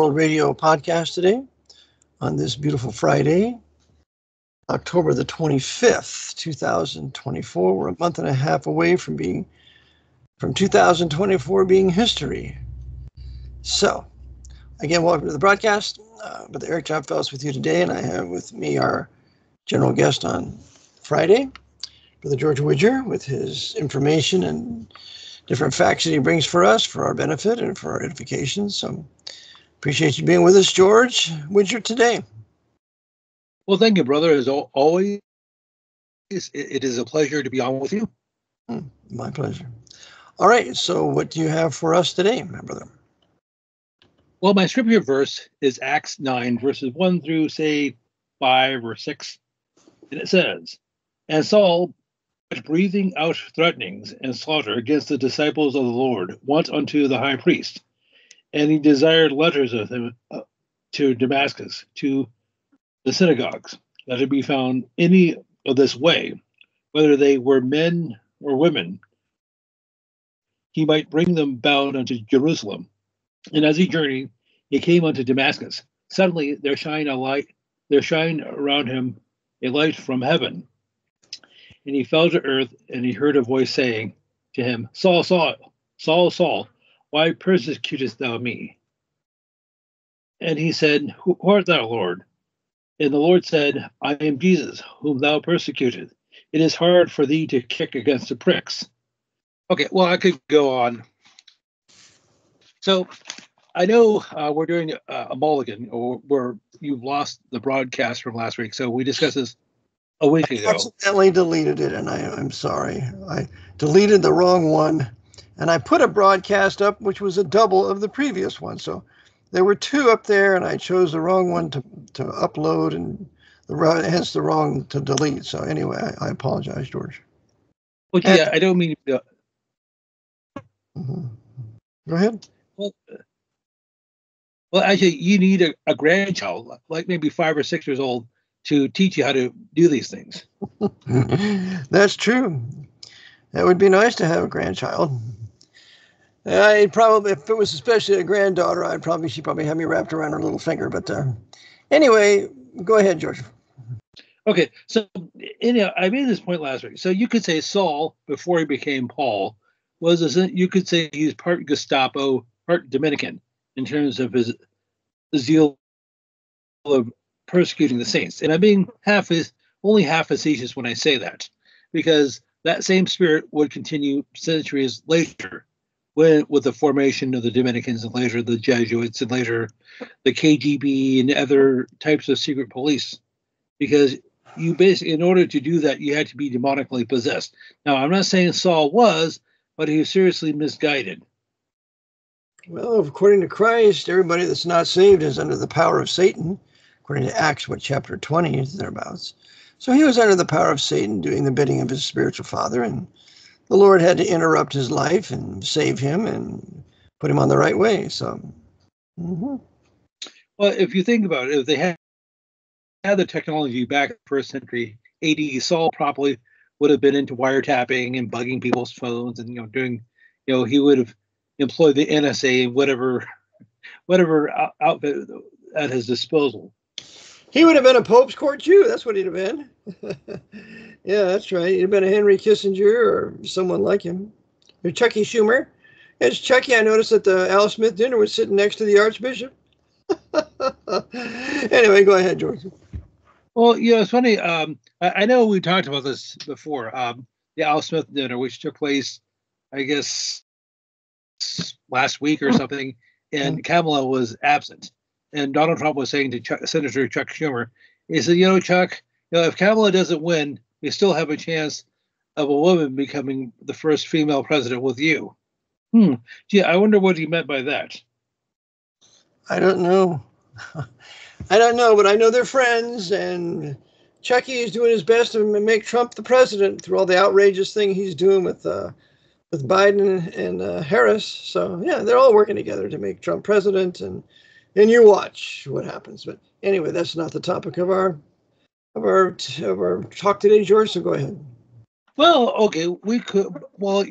World Radio podcast today on this beautiful Friday, October the 25th, 2024. We're a month and a half away from 2024 being history. So, again, welcome to the broadcast. Brother Eric Jopfel's with you today, and I have with me our general guest on Friday, Brother George Widger, with his information and different facts that he brings for us, for our benefit and for our edification. So, appreciate you being with us, George Widger, today. Well, thank you, brother. As always, it is a pleasure to be on with you. My pleasure. All right, so what do you have for us today, my brother? Well, my scripture verse is Acts 9, verses 1 through, say, 5 or 6. And it says, "And Saul was breathing out threatenings and slaughter against the disciples of the Lord, went unto the high priest. And he desired letters of him to Damascus, to the synagogues, that it be found any of this way, whether they were men or women, he might bring them bound unto Jerusalem. And as he journeyed, he came unto Damascus. Suddenly there shined around him a light from heaven. And he fell to earth, and he heard a voice saying to him, Saul, Saul, Saul, Saul, why persecutest thou me? And he said, Who art thou, Lord? And the Lord said, I am Jesus, whom thou persecutest. It is hard for thee to kick against the pricks. Okay, well, I could go on. So I know we're doing a mulligan, or where you've lost the broadcast from last week. So we discussed this a week ago. I accidentally deleted it, and I'm sorry. I deleted the wrong one. And I put a broadcast up, which was a double of the previous one. So there were two up there, and I chose the wrong one to upload, and hence the wrong to delete. So anyway, I apologize, George. Well, yeah, I don't mean to. Go ahead. Well, actually, you need a grandchild, like maybe 5 or 6 years old, to teach you how to do these things. That's true. That would be nice to have a grandchild. I'd probably, if it was especially a granddaughter, she'd probably have me wrapped around her little finger. But anyway, go ahead, George. Okay, so anyhow, I made this point last week. So you could say Saul, before he became Paul, you could say he's part Gestapo, part Dominican, in terms of his zeal of persecuting the saints. And I'm being only half facetious when I say that, because that same spirit would continue centuries later, with the formation of the Dominicans, and later the Jesuits, and later the KGB and other types of secret police. Because you basically, in order to do that, you had to be demonically possessed. Now, I'm not saying Saul was, but he was seriously misguided. Well, according to Christ, everybody that's not saved is under the power of Satan, according to Acts, chapter 20, thereabouts. So he was under the power of Satan, doing the bidding of his spiritual father, and the Lord had to interrupt his life and save him and put him on the right way. So, Well, if you think about it, if they had the technology back in the first century AD, Saul probably would have been into wiretapping and bugging people's phones, and he would have employed the NSA and whatever outfit at his disposal. He would have been a Pope's Court Jew. That's what he'd have been. Yeah, that's right. He'd have been a Henry Kissinger or someone like him. Or Chucky Schumer. As Chucky, I noticed that the Al Smith dinner was sitting next to the Archbishop. Anyway, go ahead, George. Well, it's funny. I know we talked about this before. The Al Smith dinner, which took place, I guess, last week or something, and Kamala was absent. And Donald Trump was saying to Senator Chuck Schumer, he said, Chuck, if Kamala doesn't win, we still have a chance of a woman becoming the first female president with you. Gee, I wonder what he meant by that. I don't know. But I know they're friends, and Chucky is doing his best to make Trump the president through all the outrageous thing he's doing with Biden and Harris. So yeah, they're all working together to make Trump president, and you watch what happens. But anyway, that's not the topic of our talk today, George. So go ahead. Well, okay, we could. Well,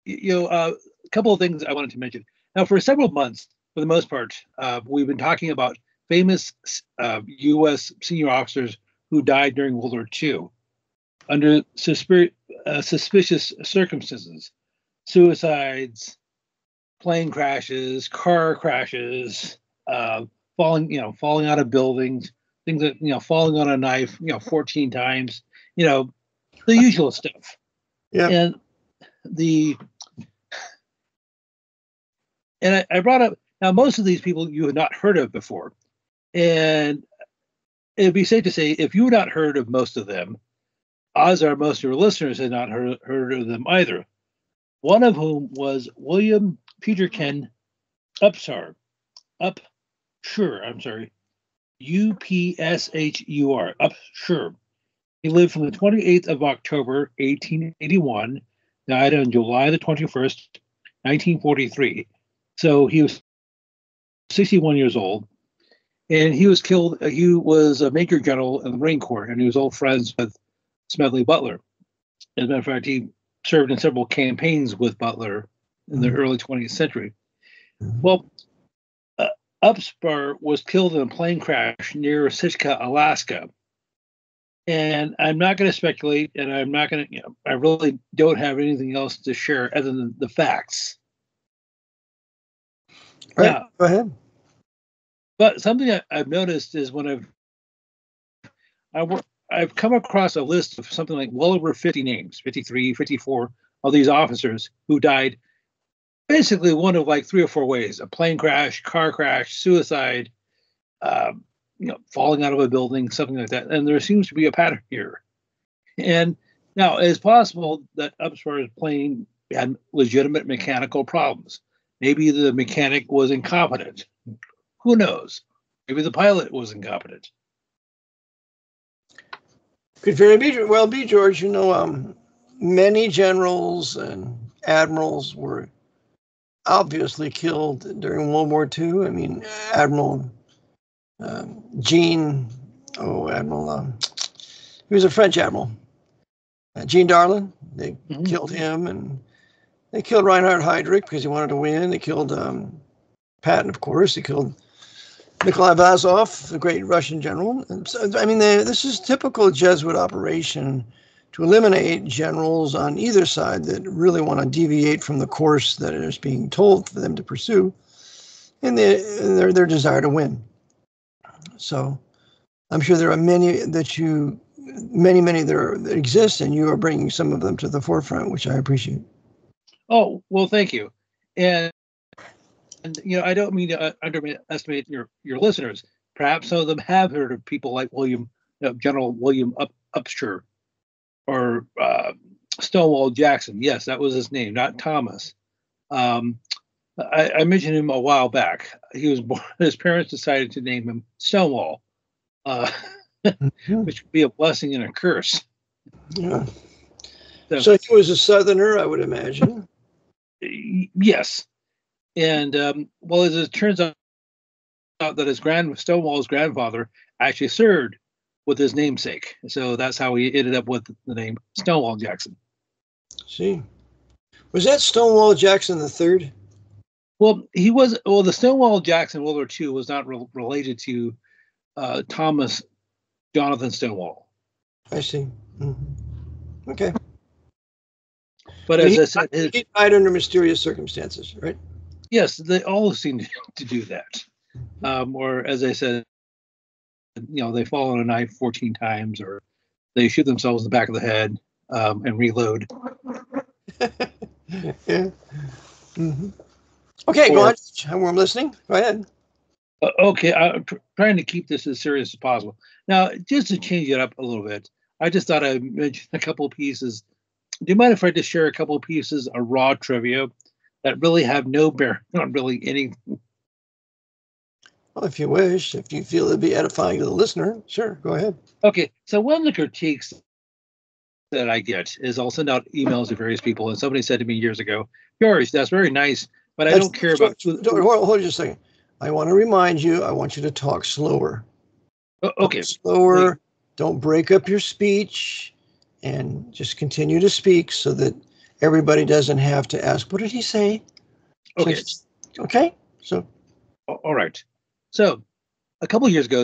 a couple of things I wanted to mention. Now, for several months, for the most part. We've been talking about famous U.S. senior officers who died during World War II under suspicious circumstances, suicides, plane crashes, car crashes, falling out of buildings, things that, falling on a knife, 14 times, the usual stuff. Yeah. And I brought up, now most of these people you have not heard of before. And it'd be safe to say, if you had not heard of most of them, odds are most of your listeners had not heard of them either. One of whom was William Peterkin Upshur. Upshur. Upshur. He lived from the 28th of October, 1881, died on July the 21st, 1943. So he was 61 years old. And he was killed. He was a Major General in the Marine Corps, and he was old friends with Smedley Butler. As a matter of fact, he served in several campaigns with Butler in the early 20th century. Well, Upshur was killed in a plane crash near Sitka, Alaska. And I'm not going to speculate, and I'm not going to, I really don't have anything else to share other than the facts. All right, go ahead. But something I've noticed is when I've come across a list of something like well over 50 names, 53, 54 of these officers who died basically one of like 3 or 4 ways: a plane crash, car crash, suicide, falling out of a building, something like that. And there seems to be a pattern here. And now it's possible that Upshur's plane had legitimate mechanical problems. Maybe the mechanic was incompetent. Who knows? Maybe the pilot was incompetent. Could very well be, George. Many generals and admirals were obviously killed during World War II. I mean, Admiral he was a French admiral, Jean Darlin. They killed him, and they killed Reinhard Heydrich because he wanted to win. They killed Patton, of course. They killed Nikolai Vazov, the great Russian general. And so, I mean, this is typical Jesuit operation to eliminate generals on either side that really want to deviate from the course that is being told for them to pursue, and their desire to win. So I'm sure there are many that exist, and you are bringing some of them to the forefront, which I appreciate. Oh, well, thank you. And I don't mean to underestimate your listeners. Perhaps some of them have heard of people like General William Upshur or Stonewall Jackson. Yes, that was his name, not Thomas. I mentioned him a while back. He was born. His parents decided to name him Stonewall, which would be a blessing and a curse. Yeah. So he was a Southerner, I would imagine. Yes. And as it turns out that Stonewall's grandfather actually served with his namesake. So that's how he ended up with the name Stonewall Jackson. See. Was that Stonewall Jackson III? Well, the Stonewall Jackson World War II was not related to Thomas Jonathan Stonewall. I see. Mm-hmm. Okay. But as I said, he died under mysterious circumstances, right? Yes, they all seem to do that. Or as I said, they fall on a knife 14 times, or they shoot themselves in the back of the head and reload. Yeah. Mm-hmm. Okay, go on. I'm listening. Go ahead. Okay, I'm trying to keep this as serious as possible. Now, just to change it up a little bit, I just thought I'd mention a couple of pieces. Do you mind if I just share a couple of pieces of raw trivia that really have no bearing on really anything? Well, if you wish, if you feel it'd be edifying to the listener, sure, go ahead. Okay, so one of the critiques that I get is I'll send out emails to various people, and somebody said to me years ago, George, that's very nice, but I don't care about... Hold just a second. I want to remind you, I want you to talk slower. Okay. Talk slower, don't break up your speech, and just continue to speak so that everybody doesn't have to ask, what did he say? Okay. Okay, so All right. So a couple of years ago,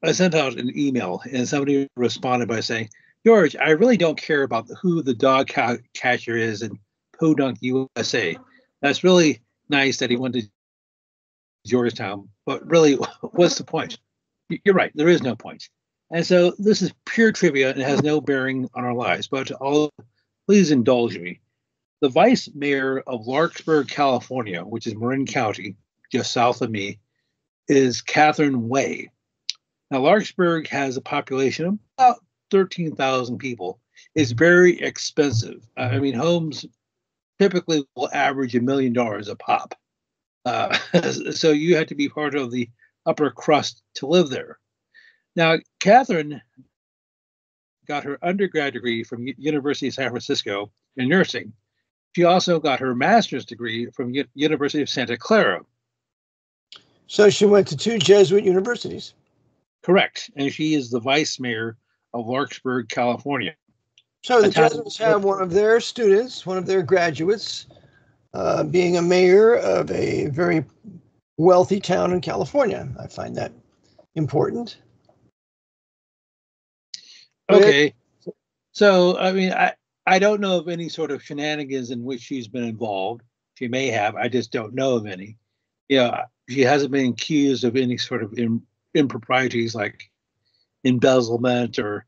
I sent out an email, and somebody responded by saying, "George, I really don't care about who the dog catcher is in Podunk, USA. That's really nice that he went to Georgetown, but really, what's the point?" You're right. There is no point. And so this is pure trivia and has no bearing on our lives, but please indulge me. The vice mayor of Larkspur, California, which is Marin County, just south of me, is Catherine Way. Now, Larkspur has a population of about 13,000 people. It's very expensive. I mean, homes typically will average $1 million a pop. So you have to be part of the upper crust to live there. Now, Catherine got her undergrad degree from University of San Francisco in nursing. She also got her master's degree from University of Santa Clara. So she went to 2 Jesuit universities. Correct. And she is the vice mayor of Larkspur, California. So the Jesuits have one of their students, one of their graduates, being a mayor of a very wealthy town in California. I find that important. Okay. So, I mean, I don't know of any sort of shenanigans in which she's been involved. She may have. I just don't know of any. Yeah, she hasn't been accused of any sort of improprieties like embezzlement or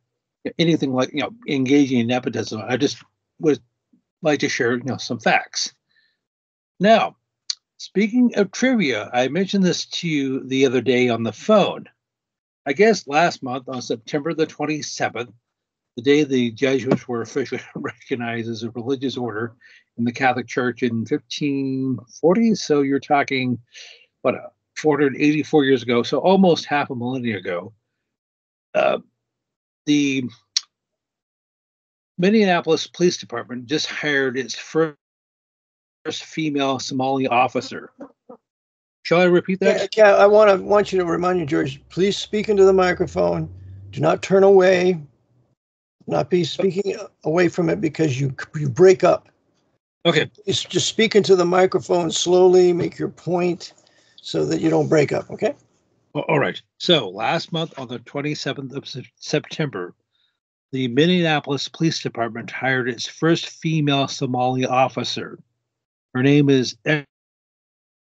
anything like, engaging in nepotism. I just would like to share, some facts. Now, speaking of trivia, I mentioned this to you the other day on the phone. I guess last month on September the 27th, the day the Jesuits were officially recognized as a religious order in the Catholic Church in 1540. So you're talking, 484 years ago, so almost half a millennia ago. The Minneapolis Police Department just hired its first female Somali officer. Shall I repeat that? Yeah, I want you to remind you, George, please speak into the microphone. Do not turn away. Not be speaking away from it because you break up. Okay. Just speak into the microphone slowly, make your point so that you don't break up, okay? All right. So last month on the 27th of September, the Minneapolis Police Department hired its first female Somali officer. Her name is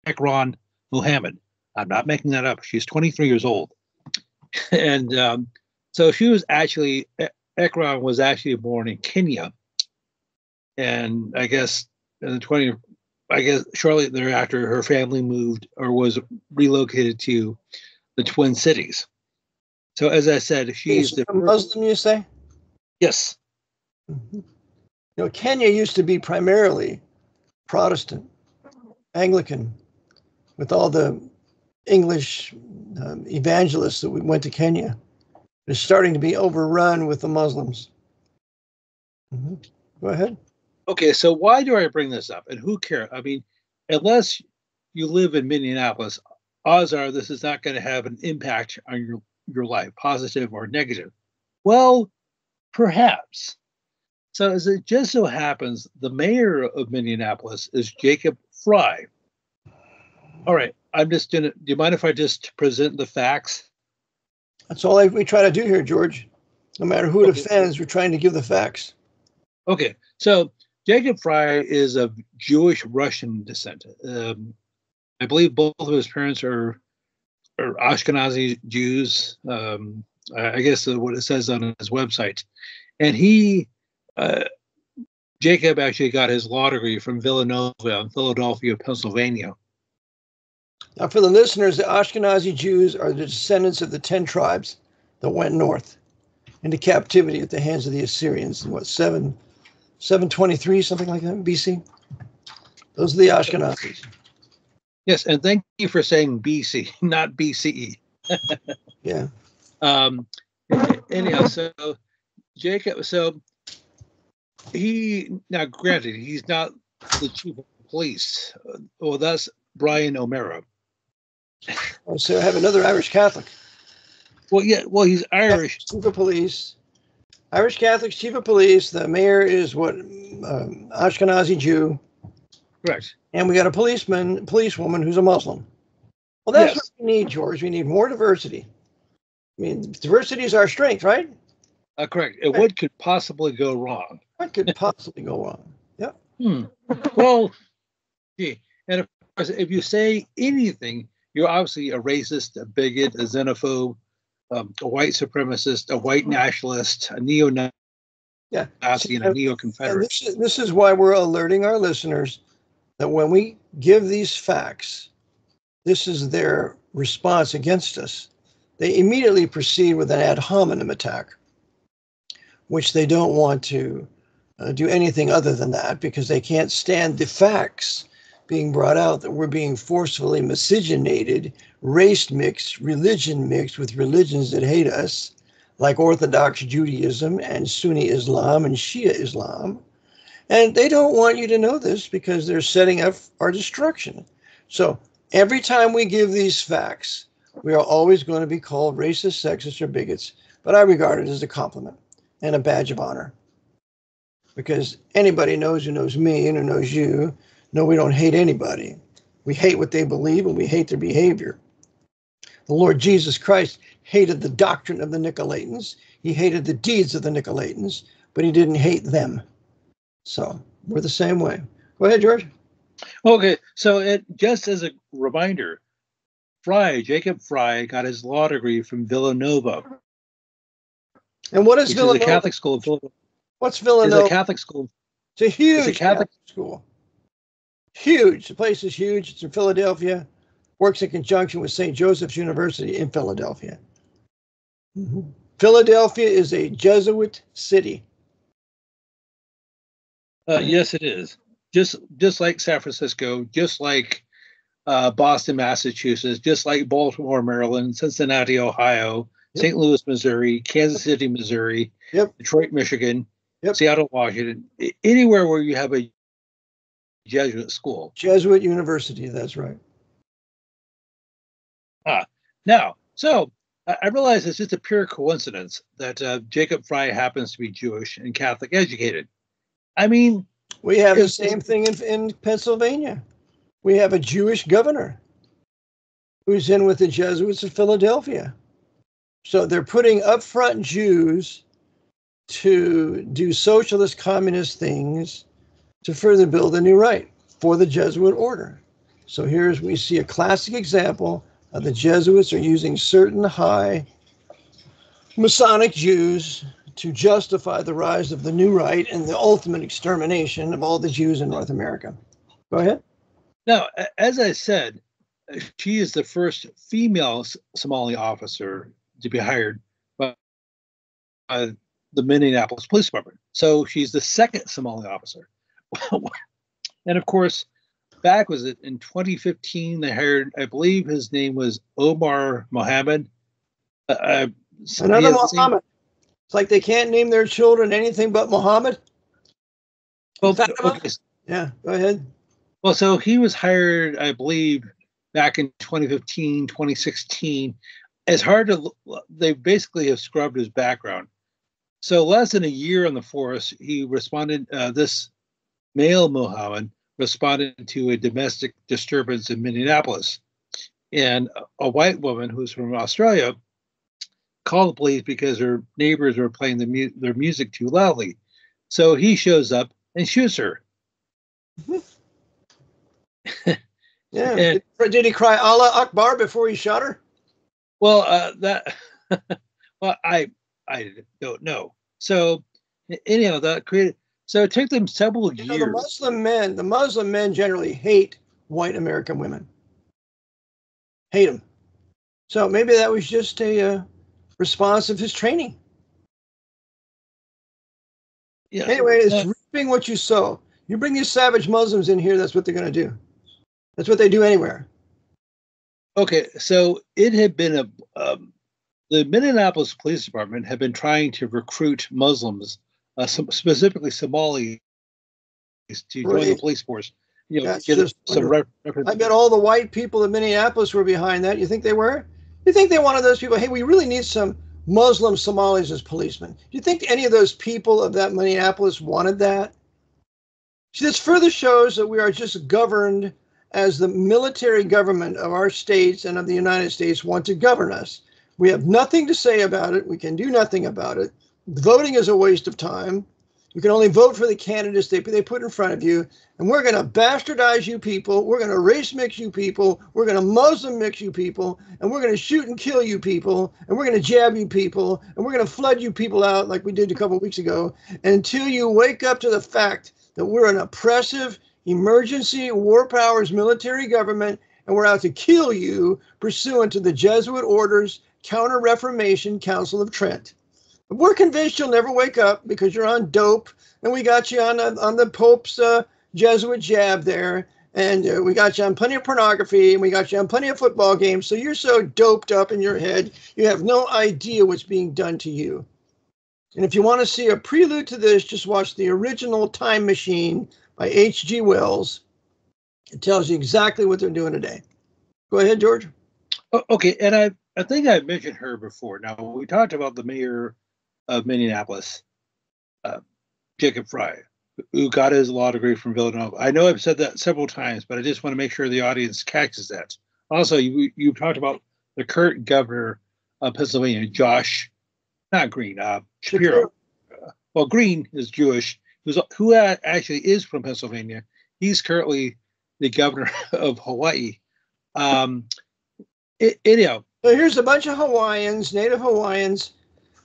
Ekron Muhammad. I'm not making that up. She's 23 years old. And so she was actually, Ekron was actually born in Kenya. And I guess shortly thereafter, her family moved or was relocated to the Twin Cities. So as I said, she's a Muslim, you say? Yes. Mm-hmm. Kenya used to be primarily Protestant, Anglican, with all the English evangelists that went to Kenya. It's starting to be overrun with the Muslims. Mm-hmm. Go ahead. Okay, so why do I bring this up? And who cares? I mean, unless you live in Minneapolis, odds are this is not going to have an impact on your life, positive or negative. Well, perhaps. So as it just so happens, the mayor of Minneapolis is Jacob Fry. All right, do you mind if I just present the facts? That's all we try to do here, George. No matter who it offends, we're trying to give the facts. Okay, so Jacob Fry is of Jewish Russian descent. I believe both of his parents are Ashkenazi Jews. I guess what it says on his website. And Jacob actually got his law degree from Villanova in Philadelphia, Pennsylvania. Now, for the listeners, the Ashkenazi Jews are the descendants of the 10 tribes that went north into captivity at the hands of the Assyrians in 723, something like that, BC. Those are the Ashkenazis. Yes, and thank you for saying BC, not BCE. Yeah. Anyhow, so Jacob, now granted, he's not the chief of police. Well, that's Brian O'Mara. So I have another Irish Catholic. Well, he's Irish. Chief of police. Irish Catholic, chief of police. The mayor is Ashkenazi Jew. Correct. And we got a policewoman who's a Muslim. Well, that's Yes. what we need, George. We need more diversity. I mean, diversity is our strength, right? Correct. And what could possibly go wrong? What could possibly go wrong? Yep. Well, gee, and of course, if you say anything, you're obviously a racist, a bigot, a xenophobe, a white supremacist, a white nationalist, a neo-Nazi, Yeah. and a neo-Confederate. And this is why we're alerting our listeners that when we give these facts, this is their response against us. They immediately proceed with an ad hominem attack, which they don't want to do anything other than that because they can't stand the facts being brought out that we're being forcefully miscegenated, race mixed, religion mixed with religions that hate us, like Orthodox Judaism and Sunni Islam and Shia Islam. And they don't want you to know this because they're setting up our destruction. So every time we give these facts, we are always going to be called racist, sexist, or bigots. But I regard it as a compliment and a badge of honor. Because anybody knows who knows me and who knows you, no, we don't hate anybody. We hate what they believe and we hate their behavior. The Lord Jesus Christ hated the doctrine of the Nicolaitans. He hated the deeds of the Nicolaitans, but he didn't hate them. So we're the same way. Go ahead, George. Okay, so just as a reminder, Jacob Fry, got his law degree from Villanova. And what is which Villanova? Is a Catholic school in Villanova. What's Villanova? It's a Catholic school. It's a huge it's a Catholic school. Huge. The place is huge. It's in Philadelphia. Works in conjunction with St. Joseph's University in Philadelphia. Mm-hmm. Philadelphia is a Jesuit city. Yes, it is. Just like San Francisco, just like Boston, Massachusetts, just like Baltimore, Maryland, Cincinnati, Ohio, yep. St. Louis, Missouri, Kansas City, Missouri, yep. Detroit, Michigan, yep. Seattle, Washington, anywhere where you have a Jesuit school. Jesuit University, that's right. Now, so I realize it's just a pure coincidence that Jacob Fry happens to be Jewish and Catholic educated. I mean, we have the same thing in Pennsylvania. We have a Jewish governor who's in with the Jesuits of Philadelphia. So they're putting upfront Jews to do socialist communist things to further build a new right for the Jesuit order. So we see a classic example of the Jesuits are using certain high Masonic Jews to justify the rise of the new right and the ultimate extermination of all the Jews in North America. Go ahead. Now, as I said, she is the first female Somali officer to be hired by the Minneapolis Police Department. So she's the second Somali officer. And of course, back in 2015, they hired, I believe his name was Omar Mohammed. Another Mohammed. It's like they can't name their children anything but Mohammed. Well, okay. Yeah, go ahead. Well, so he was hired, I believe, back in 2015, 2016. It's hard to, they basically have scrubbed his background. So less than a year on the force, he responded, this male Mohammed responded to a domestic disturbance in Minneapolis. And a white woman who's from Australia called the police because her neighbors were playing their music too loudly. So he shows up and shoots her. Yeah. And, did he cry Allah Akbar before he shot her? Well, well, I don't know. So anyhow, so it took them several years. The Muslim men generally hate white American women. Hate them. So maybe that was just a response of his training. Yeah. Anyway, it's reaping what you sow. You bring these savage Muslims in here, that's what they're going to do. That's what they do anywhere. Okay, so it had been the Minneapolis Police Department had been trying to recruit Muslims, specifically Somalis, to join the police force. You know, get some I bet all the white people in Minneapolis were behind that. You think they were? You think they wanted those people? Hey, we really need some Muslim Somalis as policemen. Do you think any of those people of that Minneapolis wanted that? See, this further shows that we are just governed as the military government of our states and of the United States want to govern us. We have nothing to say about it. We can do nothing about it. Voting is a waste of time. You can only vote for the candidates they put in front of you. And we're going to bastardize you people. We're going to race mix you people. We're going to Muslim mix you people. And we're going to shoot and kill you people. And we're going to jab you people. And we're going to flood you people out like we did a couple of weeks ago until you wake up to the fact that we're an oppressive emergency war powers military government and we're out to kill you pursuant to the Jesuit orders, Counter-Reformation Council of Trent. We're convinced you'll never wake up because you're on dope, and we got you on the Pope's Jesuit jab there, and we got you on plenty of pornography, and we got you on plenty of football games, so you're so doped up in your head, you have no idea what's being done to you. And if you want to see a prelude to this, just watch the original Time Machine by H.G. Wells. It tells you exactly what they're doing today. Go ahead, George. Okay, and I think I mentioned her before. Now, we talked about the mayor of Minneapolis, Jacob Frey, who got his law degree from Villanova. I know I've said that several times, but I just want to make sure the audience catches that. Also, you talked about the current governor of Pennsylvania, Josh, not Green, Shapiro. Well, Green is Jewish, who actually is from Pennsylvania. He's currently the governor of Hawaii. Anyhow. So here's a bunch of Hawaiians, native Hawaiians.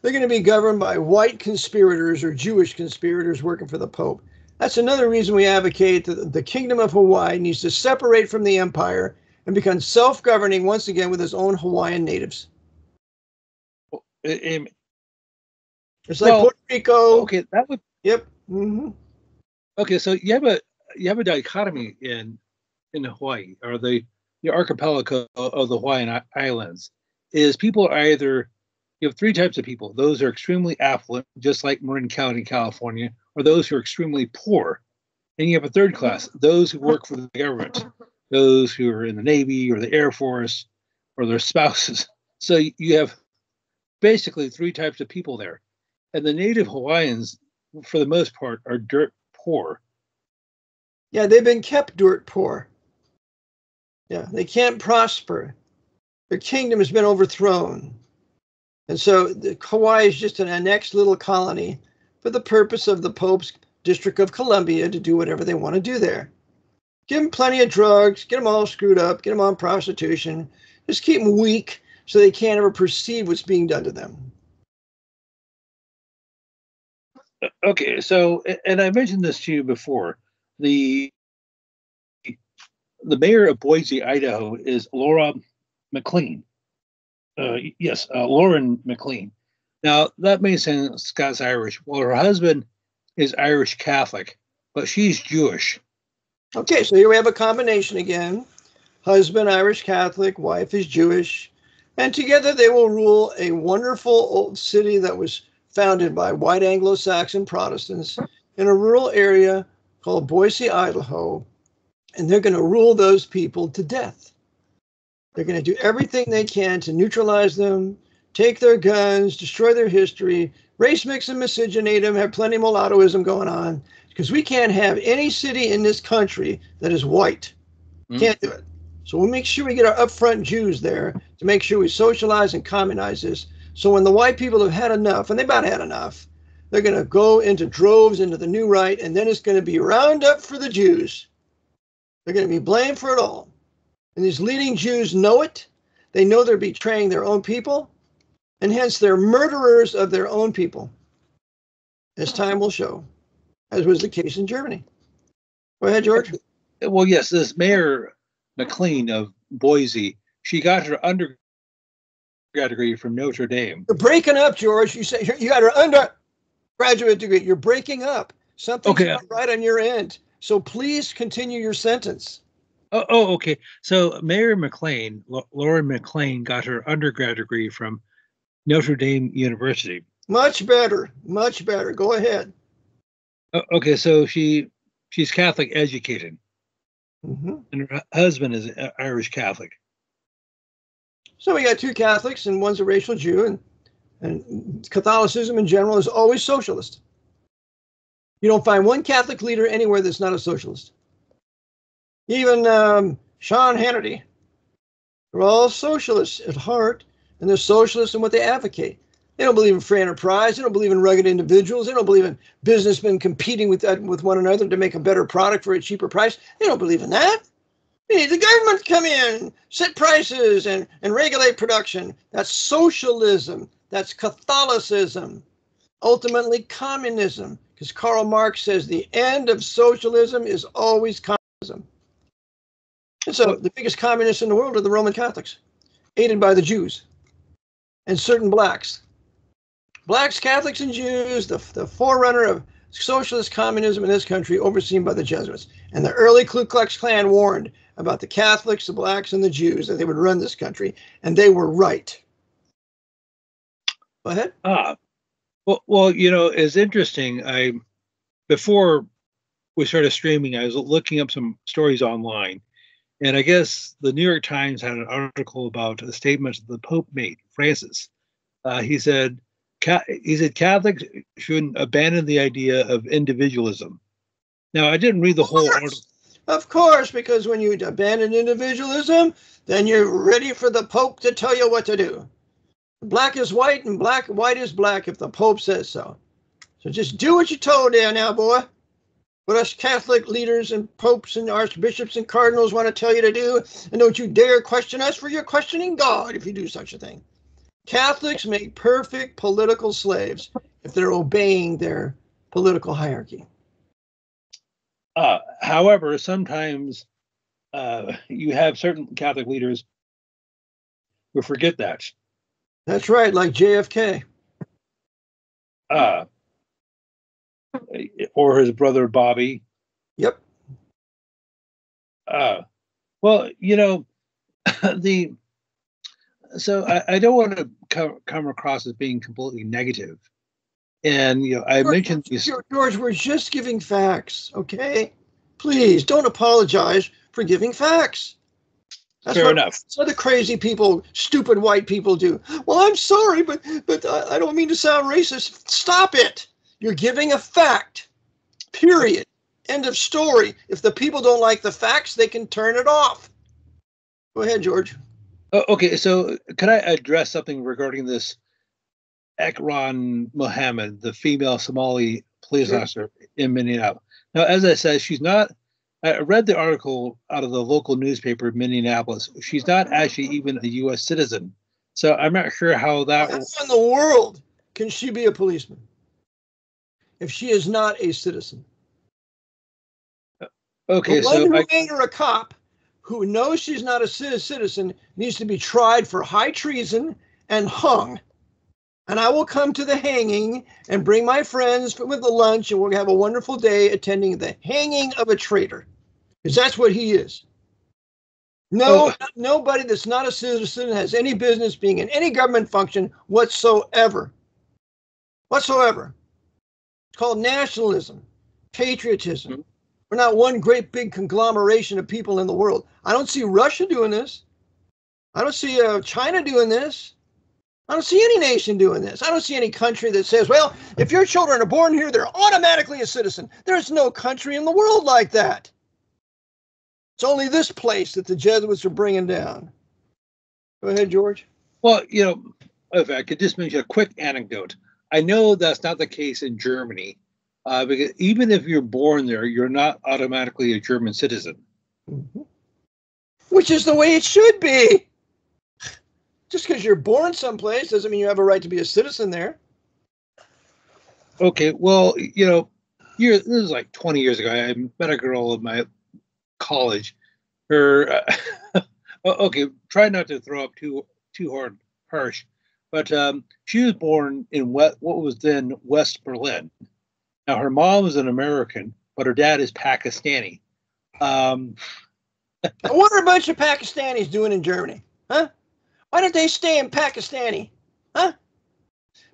They're going to be governed by white conspirators or Jewish conspirators working for the Pope. That's another reason we advocate that the Kingdom of Hawaii needs to separate from the empire and become self-governing once again with its own Hawaiian natives. It's like Puerto Rico. Okay, that would. Yep. Mm-hmm. Okay, so you have a dichotomy in Hawaii, or the archipelago of the Hawaiian Islands. Is people are either, you have three types of people: those who are extremely affluent, just like Marin County, California, or those who are extremely poor. And you have a third class: those who work for the government, those who are in the Navy or the Air Force, or their spouses. So you have basically three types of people there. And the native Hawaiians, for the most part, are dirt poor. Yeah, they've been kept dirt poor. Yeah, they can't prosper. Their kingdom has been overthrown. And so Hawaii is just an annexed little colony for the purpose of the Pope's District of Columbia to do whatever they want to do there. Give them plenty of drugs, get them all screwed up, get them on prostitution, just keep them weak so they can't ever perceive what's being done to them. Okay, so, and I mentioned this to you before, the mayor of Boise, Idaho, is Laura McLean. Lauren McLean. Now, that may sound Scots-Irish. Well, her husband is Irish Catholic, but she's Jewish. Okay, so here we have a combination again. Husband, Irish Catholic, wife is Jewish. And together they will rule a wonderful old city that was founded by white Anglo-Saxon Protestants in a rural area called Boise, Idaho. And they're going to rule those people to death. They're going to do everything they can to neutralize them, take their guns, destroy their history, race mix and miscegenate them, have plenty of mulattoism going on, because we can't have any city in this country that is white. Can't do it. So we'll make sure we get our upfront Jews there to make sure we socialize and commonize this. So when the white people have had enough, and they've about had enough, they're going to go into droves into the new right, and then it's going to be round up for the Jews. They're going to be blamed for it all. And these leading Jews know it. They know they're betraying their own people, and hence they're murderers of their own people, as time will show, as was the case in Germany. Go ahead, George. Well, yes, this Mayor McLean of Boise, she got her undergrad degree from Notre Dame. You're breaking up, George. You say you got her undergraduate degree. You're breaking up. Something's not right on your end. So please continue your sentence. Oh, okay. So Mayor McLean, Lauren McLean, got her undergrad degree from Notre Dame University. Much better. Much better. Go ahead. Okay, so she's Catholic educated. Mm-hmm. And her husband is Irish Catholic. So we got two Catholics, and one's a racial Jew, and Catholicism in general is always socialist. You don't find one Catholic leader anywhere that's not a socialist. even Sean Hannity. They're all socialists at heart, and they're socialists in what they advocate. They don't believe in free enterprise. They don't believe in rugged individuals. They don't believe in businessmen competing with one another to make a better product for a cheaper price. They don't believe in that. We need the government to come in, set prices, and regulate production. That's socialism. That's Catholicism. Ultimately, communism. Because Karl Marx says the end of socialism is always communism. And so the biggest communists in the world are the Roman Catholics, aided by the Jews and certain blacks. Blacks, Catholics, and Jews, the forerunner of socialist communism in this country, overseen by the Jesuits. And the early Ku Klux Klan warned about the Catholics, the blacks, and the Jews, that they would run this country, and they were right. Go ahead. Well, you know, it's interesting. Before we started streaming, I was looking up some stories online, and I guess the New York Times had an article about a statement that the Pope made, Francis. He said Catholics shouldn't abandon the idea of individualism. Now, I didn't read the whole article. Of course, because when you abandon individualism, then you're ready for the Pope to tell you what to do. Black is white and white is black if the Pope says so. So just do what you're told there now, boy. What us Catholic leaders and popes and archbishops and cardinals want to tell you to do, and don't you dare question us, for you're questioning God if you do such a thing. Catholics make perfect political slaves if they're obeying their political hierarchy. However, sometimes you have certain Catholic leaders who forget that. That's right, like JFK. Or his brother Bobby. Yep. Well, you know, so I don't want to come across as being completely negative. And, you know, I mentioned these. George, we're just giving facts, okay? Please don't apologize for giving facts. That's fair enough. That's what the crazy people, stupid white people do. Well, I'm sorry, but I don't mean to sound racist. Stop it. You're giving a fact. Period. End of story. If the people don't like the facts, they can turn it off. Go ahead, George. Okay, so can I address something regarding this Ekran Mohammed, the female Somali police officer in Minneapolis? Now, as I said, she's not. I read the article out of the local newspaper in Minneapolis. She's not actually even a U.S. citizen, so I'm not sure how that. How in the world can she be a policeman if she is not a citizen? Okay, the one who made her a cop, who knows she's not a citizen, needs to be tried for high treason and hung. And I will come to the hanging and bring my friends with the lunch, and we'll have a wonderful day attending the hanging of a traitor, because that's what he is. Nobody that's not a citizen has any business being in any government function whatsoever. Whatsoever. It's called nationalism, patriotism. We're not one great big conglomeration of people in the world. I don't see Russia doing this. I don't see China doing this. I don't see any nation doing this. I don't see any country that says, well, if your children are born here, they're automatically a citizen. There's no country in the world like that. It's only this place that the Jesuits are bringing down. Go ahead, George. Well, you know, if I could just mention a quick anecdote. I know that's not the case in Germany, because even if you're born there, you're not automatically a German citizen. Mm-hmm. Which is the way it should be. Just because you're born someplace doesn't mean you have a right to be a citizen there. Okay, well, you know, this is like 20 years ago. I met a girl at my college. Her, okay, try not to throw up too harsh, but she was born in what was then West Berlin. Now, her mom is an American, but her dad is Pakistani. What are a bunch of Pakistanis doing in Germany? Huh? Why don't they stay in Pakistani? Huh?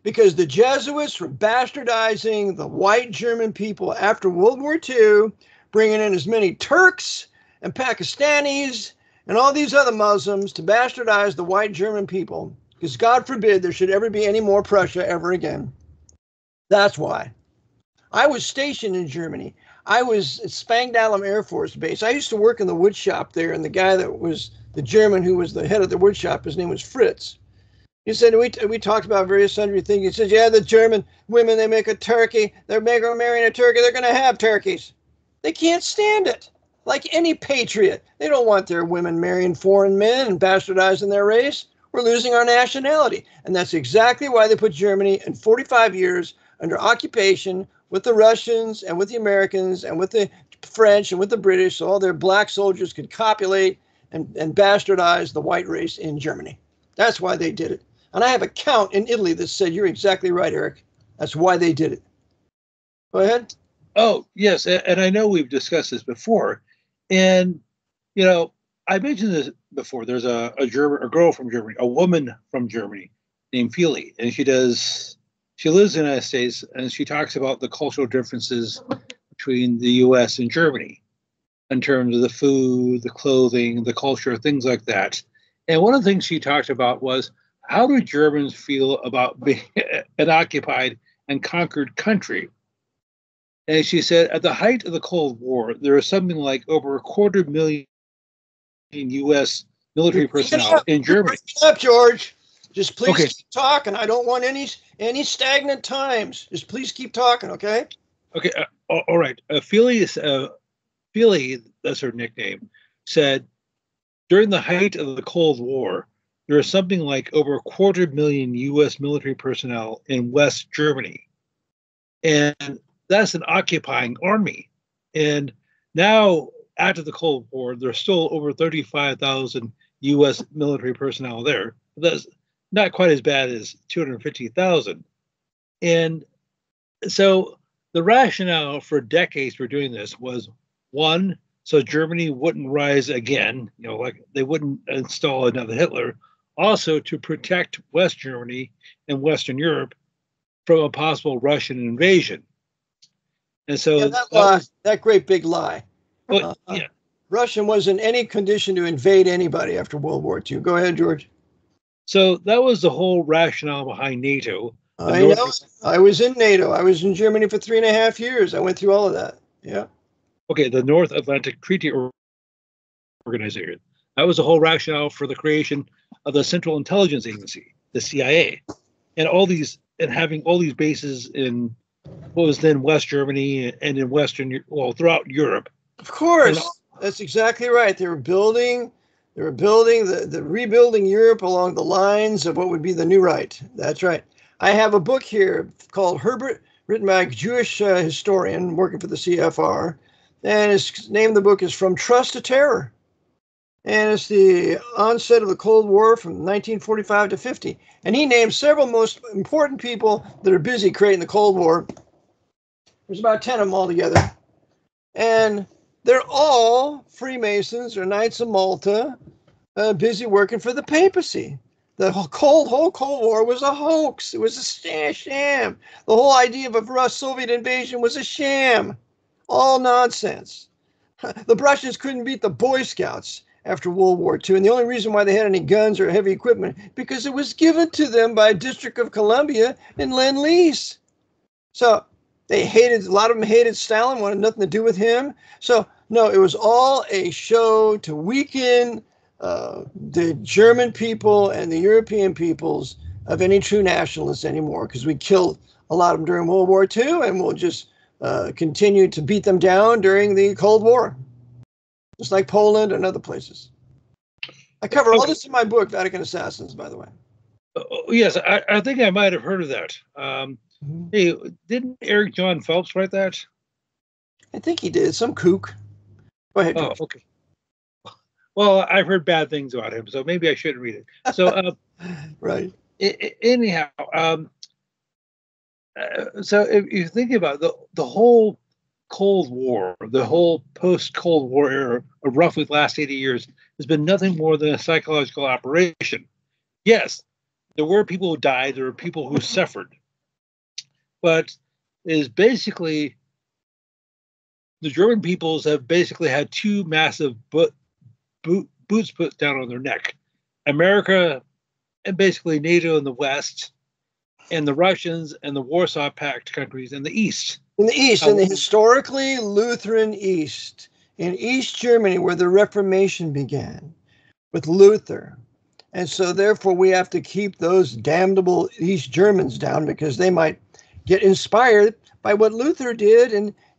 Because the Jesuits were bastardizing the white German people after World War II, bringing in as many Turks and Pakistanis and all these other Muslims to bastardize the white German people. Because God forbid there should ever be any more Prussia ever again. That's why. I was stationed in Germany. I was at Spangdahlem Air Force Base. I used to work in the wood shop there, and the guy that was the German who was the head of the wood shop, his name was Fritz. He said, we talked about various sundry things. He says, yeah, the German women, they make a turkey. They're marrying a turkey. They're going to have turkeys. They can't stand it. Like any patriot, they don't want their women marrying foreign men and bastardizing their race. We're losing our nationality. And that's exactly why they put Germany in 45 years under occupation with the Russians and with the Americans and with the French and with the British, so all their black soldiers could copulate and bastardize the white race in Germany. That's why they did it. And I have a count in Italy that said, you're exactly right, Eric. That's why they did it. Go ahead. Oh, yes. And I know we've discussed this before. And, you know, I mentioned this before. There's a girl from Germany, a woman from Germany named Feely. And she lives in the United States, and she talks about the cultural differences between the US and Germany in terms of the food, the clothing, the culture, things like that. And one of the things she talked about was, how do Germans feel about being an occupied and conquered country? And she said, at the height of the Cold War, there was something like over 250,000 U.S. military personnel in Germany. Up, George. Just please keep talking. I don't want any stagnant times. Just please keep talking, okay? Okay, all right. Feely, that's her nickname, said, during the height of the Cold War, there was something like over 250,000 U.S. military personnel in West Germany. And that's an occupying army. And now, after the Cold War, there's still over 35,000 U.S. military personnel there. That's not quite as bad as 250,000. And so the rationale for decades for doing this was, one, so Germany wouldn't rise again, like they wouldn't install another Hitler. Also, to protect West Germany and Western Europe from a possible Russian invasion. And so that great big lie. Yeah. Russia was in any condition to invade anybody after World War II. Go ahead, George. So that was the whole rationale behind NATO. I know. I was in NATO. I was in Germany for 3.5 years. I went through all of that. Yeah. Okay, the North Atlantic Treaty Organization. That was the whole rationale for the creation of the Central Intelligence Agency, the CIA, and having all these bases in what was then West Germany and in throughout Europe. Of course, that's exactly right. They were rebuilding Europe along the lines of what would be the New Right. That's right. I have a book here called Herbert, written by a Jewish historian working for the CFR, and his name of the book is From Trust to Terror. And it's the onset of the Cold War from 1945 to 50. And he named several most important people that are busy creating the Cold War. There's about 10 of them altogether. And they're all Freemasons or Knights of Malta, busy working for the papacy. The whole Cold War was a hoax. It was a sham. The whole idea of a Soviet invasion was a sham. All nonsense. The Russians couldn't beat the Boy Scouts after World War II. And the only reason why they had any guns or heavy equipment, because it was given to them by District of Columbia and Lend-Lease. So a lot of them hated Stalin, wanted nothing to do with him. So no, it was all a show to weaken the German people and the European peoples of any true nationalists anymore, because we killed a lot of them during World War II, and we'll just continue to beat them down during the Cold War. Just like Poland and other places. I cover all this in my book, Vatican Assassins, by the way. Yes, I think I might have heard of that. Hey, didn't Eric John Phelps write that? I think he did. Some kook. Go ahead, George. Oh, okay. Well, I've heard bad things about him, so maybe I shouldn't read it. So, right. Anyhow, so if you think about the whole Cold War, the whole post-Cold War era of roughly the last 80 years has been nothing more than a psychological operation. Yes, there were people who died, there were people who suffered, but is basically the German peoples have basically had two massive boots put down on their neck. America and basically NATO in the West, and the Russians and the Warsaw Pact countries in the East. In the East, in the historically Lutheran East, in East Germany, where the Reformation began with Luther. And so therefore we have to keep those damnable East Germans down because they might get inspired by what Luther did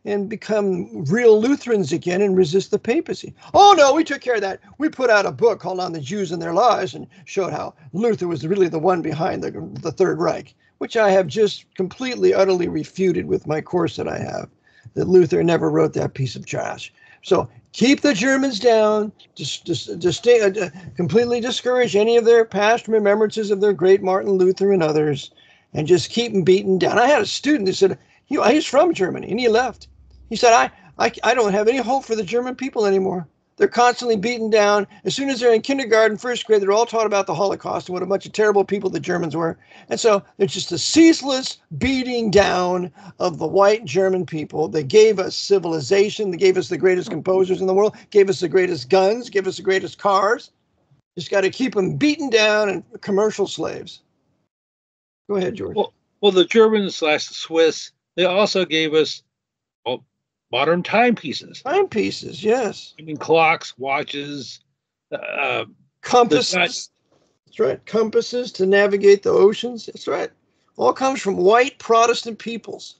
and become real Lutherans again and resist the papacy. Oh no, we took care of that. We put out a book called On the Jews and Their Lies and showed how Luther was really the one behind the Third Reich, which I have just completely, utterly refuted with my course that I have, that Luther never wrote that piece of trash. So keep the Germans down, just completely discourage any of their past remembrances of their great Martin Luther and others, and just keep them beaten down. I had a student that said, he's from Germany, and he left. He said, I don't have any hope for the German people anymore. They're constantly beaten down. As soon as they're in kindergarten, first grade, they're all taught about the Holocaust and what a bunch of terrible people the Germans were. And so there's just a ceaseless beating down of the white German people. They gave us civilization. They gave us the greatest composers in the world, gave us the greatest guns, gave us the greatest cars. Just got to keep them beaten down and commercial slaves. Go ahead, George. Well, the Germans/Swiss, they also gave us modern timepieces. Timepieces, yes. I mean, clocks, watches, compasses. That's right. Compasses to navigate the oceans. That's right. All comes from white Protestant peoples.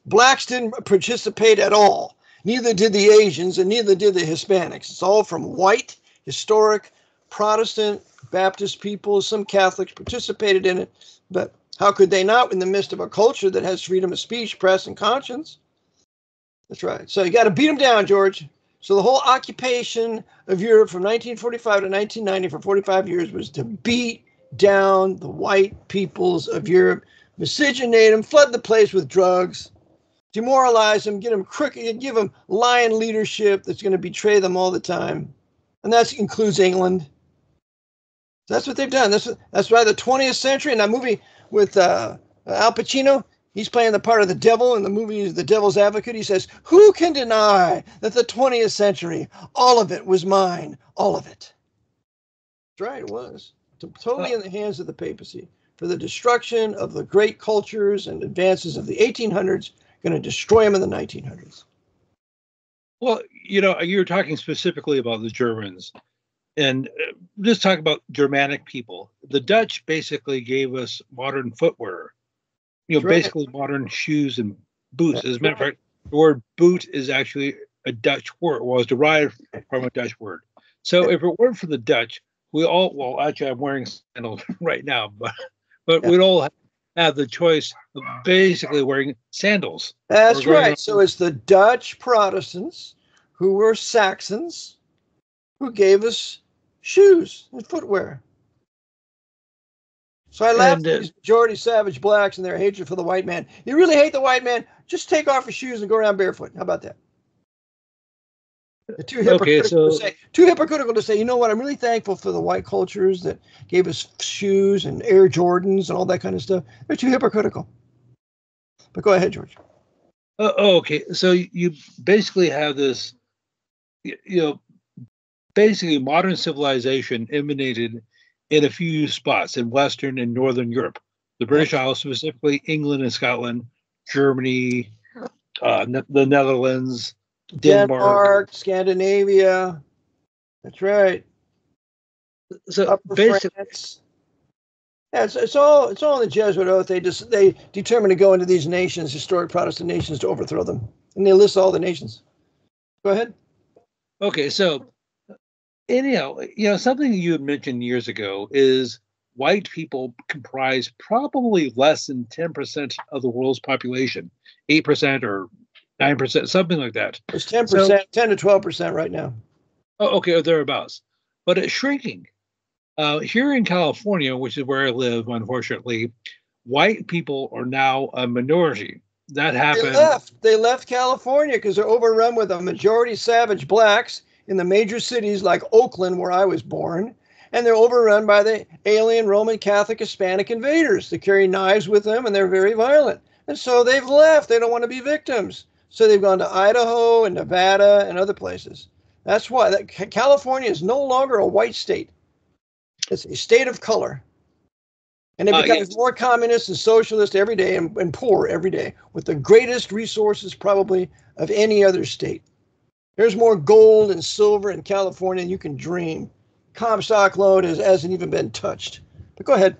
Blacks didn't participate at all. Neither did the Asians and neither did the Hispanics. It's all from white, historic, Protestant, Baptist peoples. Some Catholics participated in it, but how could they not in the midst of a culture that has freedom of speech, press, and conscience? That's right. So you got to beat them down, George. So the whole occupation of Europe from 1945 to 1990 for 45 years was to beat down the white peoples of Europe, miscegenate them, flood the place with drugs, demoralize them, get them crooked, give them lion leadership that's going to betray them all the time. And that includes England. That's what they've done. That's why the 20th century, in that movie with Al Pacino, he's playing the part of the devil in the movie The Devil's Advocate. He says, who can deny that the 20th century, all of it was mine, all of it? That's right, it was. Totally in the hands of the papacy for the destruction of the great cultures and advances of the 1800s, going to destroy them in the 1900s. Well, you're talking specifically about the Germans. And just talk about Germanic people. The Dutch basically gave us modern footwear. Basically modern shoes and boots. As a matter of fact, the word boot is actually a Dutch word, was derived from a Dutch word. So if it weren't for the Dutch, actually I'm wearing sandals right now, but we'd all have the choice of basically wearing sandals. That's right. So it's the Dutch Protestants who were Saxons who gave us shoes and footwear. So I laugh at these majority savage blacks and their hatred for the white man. You really hate the white man? Just take off your shoes and go around barefoot. How about that? Too hypocritical to say, you know what? I'm really thankful for the white cultures that gave us shoes and Air Jordans and all that kind of stuff. They're too hypocritical. But go ahead, George. Okay. So you basically have this, basically modern civilization emanated in a few spots in Western and Northern Europe. The British Isles, specifically England and Scotland, Germany, the Netherlands, Denmark, Scandinavia. That's right. So basically, it's all in the Jesuit oath. They determined to go into these nations, historic Protestant nations, to overthrow them, and they list all the nations. Go ahead. Okay, so anyhow, something you had mentioned years ago is white people comprise probably less than 10% of the world's population, 8% or 9%, something like that. It's 10%, 10 to 12% right now. Oh, okay, or thereabouts. But it's shrinking. Here in California, which is where I live, unfortunately, white people are now a minority. That happened. They left California because they're overrun with a majority savage blacks in the major cities like Oakland, where I was born, and they're overrun by the alien Roman Catholic Hispanic invaders. They carry knives with them, and they're very violent. And so they've left. They don't want to be victims. So they've gone to Idaho and Nevada and other places. That's why California is no longer a white state. It's a state of color. And it becomes Yes. more communist and socialist every day and poor every day, with the greatest resources probably of any other state. There's more gold and silver in California than you can dream. Comstock loan hasn't even been touched. But go ahead.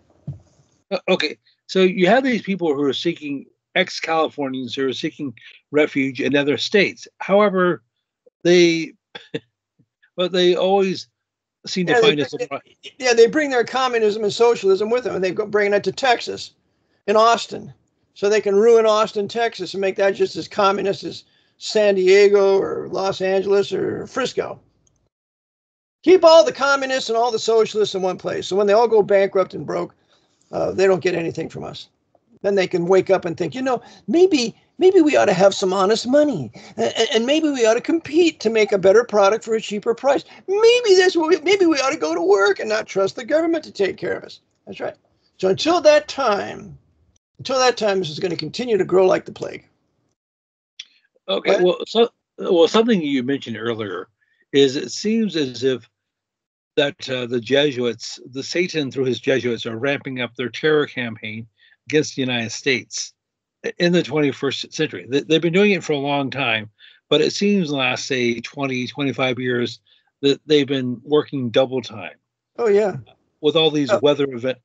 Okay. So you have these people who are seeking ex-Californians who are seeking refuge in other states. However, they always seem to Yeah, find us. they bring their communism and socialism with them, and they go bringing it to Texas and Austin, so they can ruin Austin, Texas, and make that just as communist as San Diego or Los Angeles or Frisco. Keep all the communists and all the socialists in one place, so when they all go bankrupt and broke, they don't get anything from us. Then they can wake up and think, maybe we ought to have some honest money, and maybe we ought to compete to make a better product for a cheaper price. Maybe we ought to go to work and not trust the government to take care of us. That's right. So until that time, this is going to continue to grow like the plague. Okay, well, something you mentioned earlier is it seems as if that the Jesuits, the Satan through his Jesuits, are ramping up their terror campaign against the United States in the 21st century. They've been doing it for a long time, but it seems the last, say, 20, 25 years that they've been working double time. Oh, yeah. With all these weather events.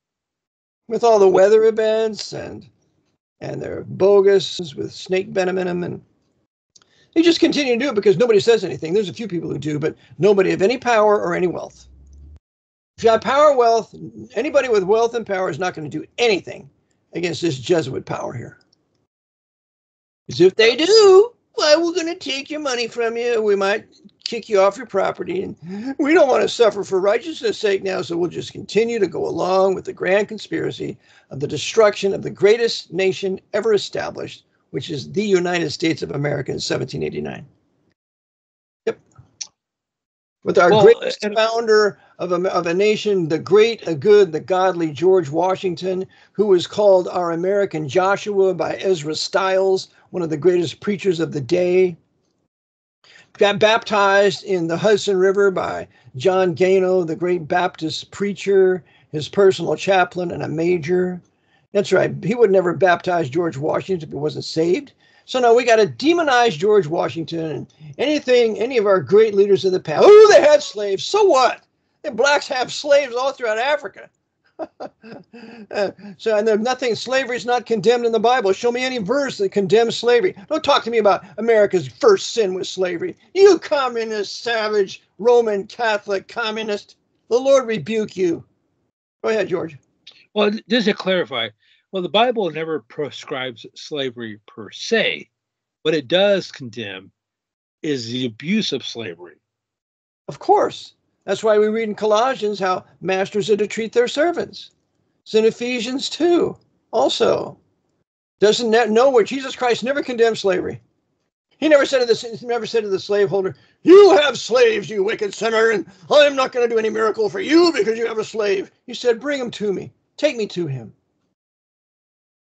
With all the weather events and they're bogus with snake venom in them, and they just continue to do it because nobody says anything. There's a few people who do, but nobody of any power or any wealth. If you have power, wealth, anybody with wealth and power is not going to do anything against this Jesuit power here. Because if they do, well, we're going to take your money from you. We might kick you off your property. And we don't want to suffer for righteousness' sake now, so we'll just continue to go along with the grand conspiracy of the destruction of the greatest nation ever established, which is the United States of America in 1789. Yep. With our greatest founder of a nation, the great, the good, the godly George Washington, who was called our American Joshua by Ezra Stiles, one of the greatest preachers of the day. Got baptized in the Hudson River by John Gano, the great Baptist preacher, his personal chaplain, and a major. That's right. He would never baptize George Washington if he wasn't saved. So now we got to demonize George Washington and any of our great leaders of the past. Oh, they had slaves. So what? The blacks have slaves all throughout Africa. And there's nothing, slavery is not condemned in the Bible. Show me any verse that condemns slavery. Don't talk to me about America's first sin was slavery. You communist, savage, Roman Catholic communist. The Lord rebuke you. Go ahead, George. Well, just to clarify, the Bible never prescribes slavery per se. What it does condemn is the abuse of slavery. Of course. That's why we read in Colossians how masters are to treat their servants. It's in Ephesians 2 also. Doesn't know where Jesus Christ never condemned slavery. He never said to the slaveholder, you have slaves, you wicked sinner, and I'm not going to do any miracle for you because you have a slave. He said, bring him to me. Take me to him.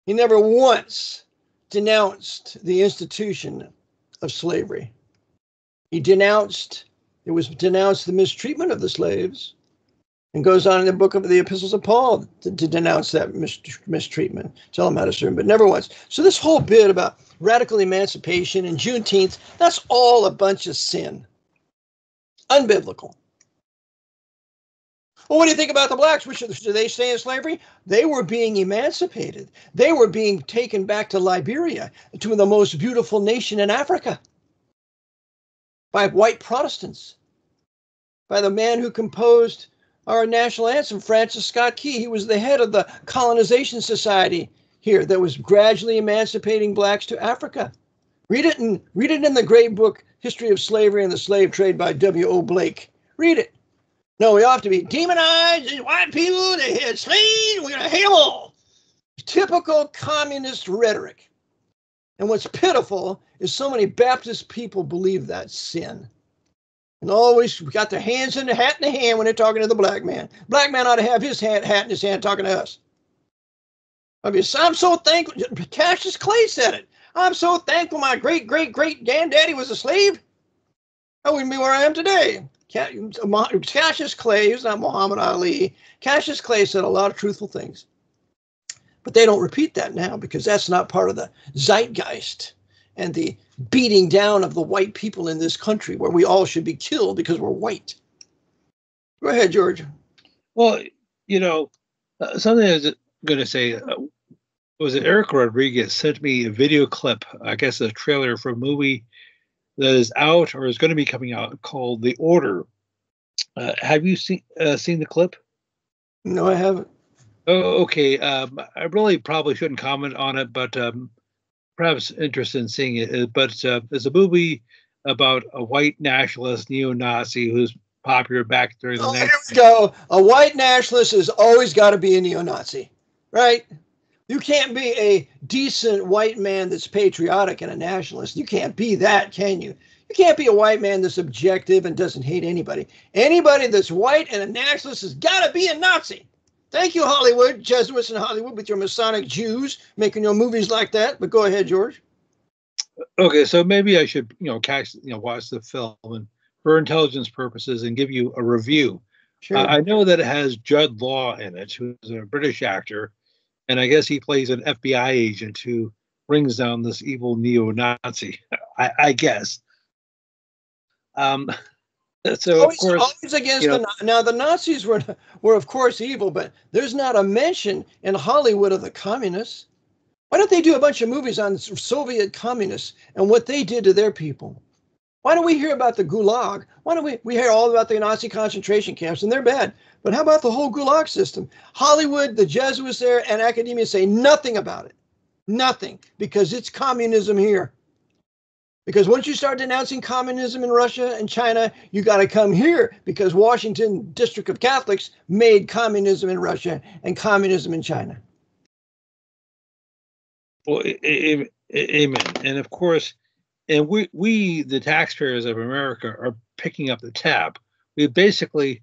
He never once denounced the institution of slavery. It was denounced the mistreatment of the slaves, and goes on in the book of the epistles of Paul to denounce that mistreatment, tell them how to serve, but never once. So this whole bit about radical emancipation and Juneteenth, that's all a bunch of sin. Unbiblical. Well, what do you think about the blacks? Do they stay in slavery? They were being emancipated. They were being taken back to Liberia, to the most beautiful nation in Africa, by white Protestants, by the man who composed our national anthem, Francis Scott Key. He was the head of the colonization society here that was gradually emancipating blacks to Africa. Read it in the great book, History of Slavery and the Slave Trade by W.O. Blake. Read it. No, we ought to be demonized. These white people, they had slaves. We're going to hate them all. Typical communist rhetoric. And what's pitiful is so many Baptist people believe that's sin. And always got their hands in the hat in the hand when they're talking to the black man. Black man ought to have his hat in his hand talking to us. I'm so thankful. Cassius Clay said it. I'm so thankful my great-great-great-granddaddy was a slave. I wouldn't be where I am today. Cassius Clay, who's not Muhammad Ali, Cassius Clay said a lot of truthful things. But they don't repeat that now because that's not part of the zeitgeist and the beating down of the white people in this country where we all should be killed because we're white. Go ahead, George. Well, something I was going to say was that Eric Rodriguez sent me a video clip, I guess a trailer for a movie that is out or is going to be coming out called The Order. Have you seen the clip? No, I haven't. Oh, okay. I really probably shouldn't comment on it, but perhaps interested in seeing it. But it's a movie about a white nationalist neo-Nazi who's popular back during the 19th. Here we go. A white nationalist has always got to be a neo-Nazi, right? You can't be a decent white man that's patriotic and a nationalist. You can't be that, can you? You can't be a white man that's objective and doesn't hate anybody. Anybody that's white and a nationalist has got to be a Nazi. Thank you, Hollywood, Jesuits in Hollywood with your Masonic Jews making your movies like that. But go ahead, George. Okay, so maybe I should, watch the film and for intelligence purposes and give you a review. Sure. I know that it has Judd Law in it, who's a British actor, and I guess he plays an FBI agent who brings down this evil neo-Nazi. I guess. So of course, always against now the Nazis were of course evil, but there's not a mention in Hollywood of the communists. Why don't they do a bunch of movies on Soviet communists and what they did to their people? Why don't we hear about the Gulag? Why don't we hear all about the Nazi concentration camps, and they're bad. But how about the whole Gulag system? Hollywood, the Jesuits there, and academia say nothing about it. Nothing, because it's communism here. Because once you start denouncing communism in Russia and China, you got to come here because Washington District of Catholics made communism in Russia and communism in China. Well, amen. And of course, and we, the taxpayers of America, are picking up the tab. We basically,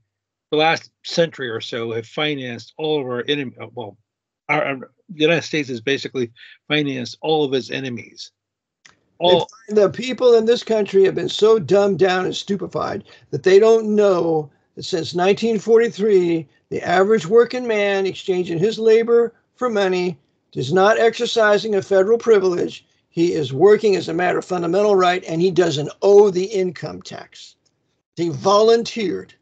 the last century or so, have financed all of our enemies. Well, the United States has basically financed all of its enemies. The people in this country have been so dumbed down and stupefied that they don't know that since 1943, the average working man exchanging his labor for money is not exercising a federal privilege. He is working as a matter of fundamental right, and he doesn't owe the income tax. He volunteered.